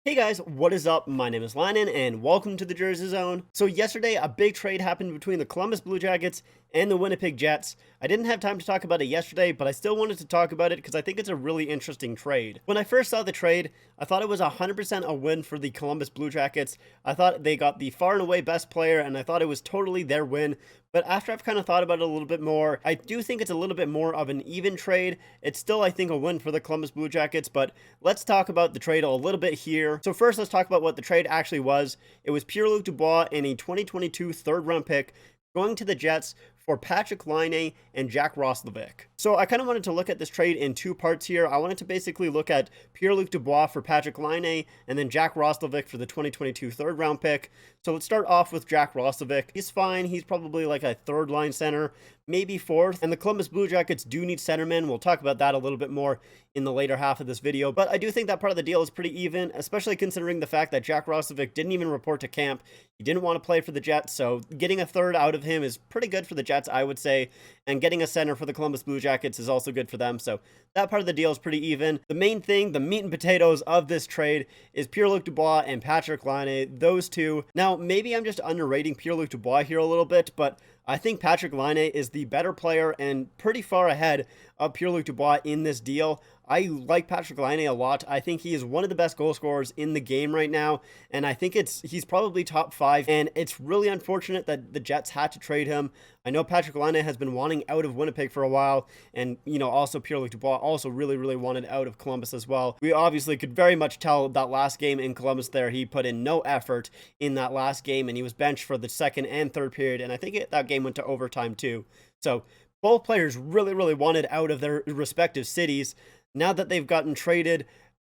Hey guys, what is up? My name is Laine and welcome to the Jersey Zone. So yesterday, a big trade happened between the Columbus Blue Jackets and the Winnipeg Jets. I didn't have time to talk about it yesterday, but I still wanted to talk about it because I think it's a really interesting trade. When I first saw the trade, I thought it was 100% a win for the Columbus Blue Jackets. I thought they got the far and away best player, and I thought it was totally their win. But after I've kind of thought about it a little bit more, I do think it's a little bit more of an even trade. It's still, I think, a win for the Columbus Blue Jackets, but let's talk about the trade a little bit here. So first, let's talk about what the trade actually was. It was Pierre-Luc Dubois and a 2022 third-round pick going to the Jets for Patrik Laine and Jack Roslovic. So I kind of wanted to look at this trade in two parts here. I wanted to basically look at Pierre-Luc Dubois for Patrik Laine and then Jack Roslovic for the 2022 third round pick. So let's start off with Jack Roslovic. He's fine. He's probably like a third line center, maybe fourth. And the Columbus Blue Jackets do need centermen. We'll talk about that a little bit more in the later half of this video. But I do think that part of the deal is pretty even, especially considering the fact that Jack Roslovic didn't even report to camp. He didn't want to play for the Jets, so getting a third out of him is pretty good for the Jets, I would say. And getting a center for the Columbus Blue Jackets is also good for them. So that part of the deal is pretty even. The main thing, the meat and potatoes of this trade, is Pierre-Luc Dubois and Patrik Laine. Those two. Now, maybe I'm just underrating Pierre-Luc Dubois here a little bit, but I think Patrik Laine is the better player and pretty far ahead of Pierre-Luc Dubois in this deal. I like Patrik Laine a lot. I think he is one of the best goal scorers in the game right now, and I think he's probably top 5, and it's really unfortunate that the Jets had to trade him. I know Patrik Laine has been wanting out of Winnipeg for a while, and, also Pierre-Luc Dubois also really wanted out of Columbus as well. We obviously could very much tell that last game in Columbus there, he put in no effort in that last game, and he was benched for the second and third period, and I think that game went to overtime too. So both players really wanted out of their respective cities. Now that they've gotten traded,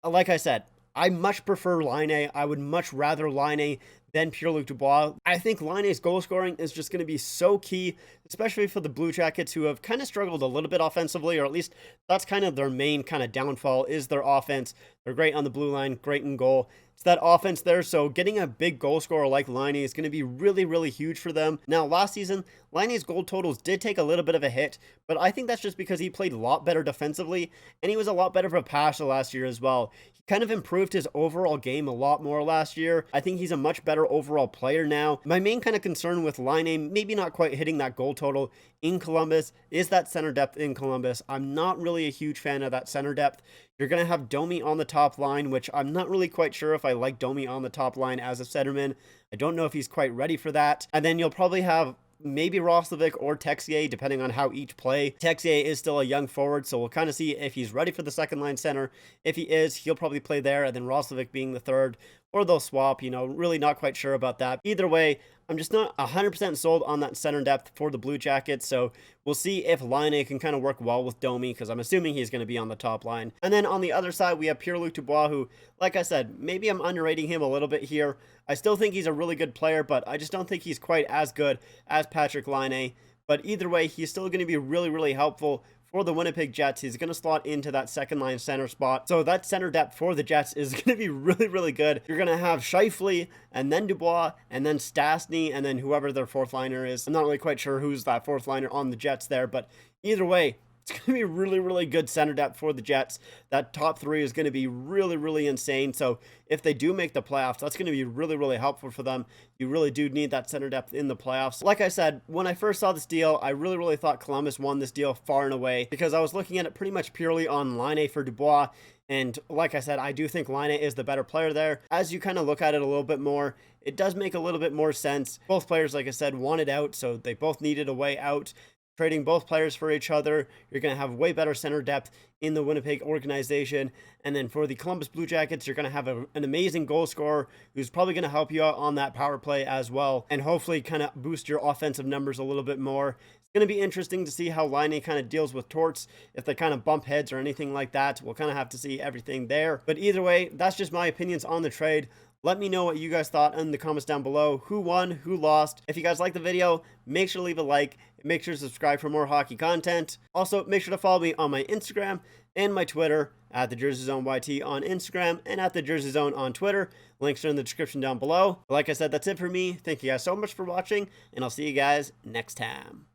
like I said, I much prefer Laine. I would much rather Laine than Pierre-Luc Dubois. I think Laine's goal scoring is just going to be so key, especially for the Blue Jackets, who have kind of struggled a little bit offensively, or at least that's kind of their main kind of downfall is their offense. They're great on the blue line, great in goal. It's that offense there, so getting a big goal scorer like Laine is going to be really huge for them. Now, last season, Laine's goal totals did take a little bit of a hit, but I think that's just because he played a lot better defensively, and he was a lot better of a passer last year as well. He kind of improved his overall game a lot more last year. I think he's a much better overall player now. My main kind of concern with Laine, maybe not quite hitting that goal total in Columbus, is that center depth in Columbus. I'm not really a huge fan of that center depth. You're going to have Domi on the top line, which I'm not really quite sure if I like Domi on the top line as a centerman. I don't know if he's quite ready for that. And then you'll probably have maybe Roslovic or Texier, depending on how each play. Texier is still a young forward, so we'll kind of see if he's ready for the second line center. If he is, he'll probably play there, and then Roslovic being the third, or they'll swap, really not quite sure about that. Either way, I'm just not 100% sold on that center depth for the Blue Jackets, so we'll see if Laine can kind of work well with Domi, because I'm assuming he's going to be on the top line. And then on the other side, we have Pierre-Luc Dubois, who, like I said, maybe I'm underrating him a little bit here. I still think he's a really good player, but I just don't think he's quite as good as Patrik Laine. But either way, he's still going to be really helpful for the Winnipeg Jets. He's going to slot into that second line center spot. So that center depth for the Jets is going to be really good. You're going to have Scheifele and then Dubois and then Stastny and then whoever their fourth liner is. I'm not really quite sure who's that fourth liner on the Jets there, but either way, it's going to be really good center depth for the Jets. That top 3 is going to be really insane. So if they do make the playoffs, that's going to be really helpful for them. You really do need that center depth in the playoffs. Like I said, when I first saw this deal, I really thought Columbus won this deal far and away, because I was looking at it pretty much purely on Laine for Dubois. And like I said, I do think Laine is the better player there. As you kind of look at it a little bit more, it does make a little bit more sense. Both players, like I said, wanted out, so they both needed a way out. Trading both players for each other, you're going to have way better center depth in the Winnipeg organization. And then for the Columbus Blue Jackets, you're going to have an amazing goal scorer who's probably going to help you out on that power play as well, and hopefully kind of boost your offensive numbers a little bit more. It's going to be interesting to see how Laine kind of deals with Torts, if they kind of bump heads or anything like that. We'll kind of have to see everything there. But either way, that's just my opinions on the trade. Let me know what you guys thought in the comments down below. Who won? Who lost? If you guys liked the video, make sure to leave a like. Make sure to subscribe for more hockey content. Also, make sure to follow me on my Instagram and my Twitter at the Jersey Zone YT on Instagram and at the Jersey Zone on Twitter. Links are in the description down below. Like I said, that's it for me. Thank you guys so much for watching, and I'll see you guys next time.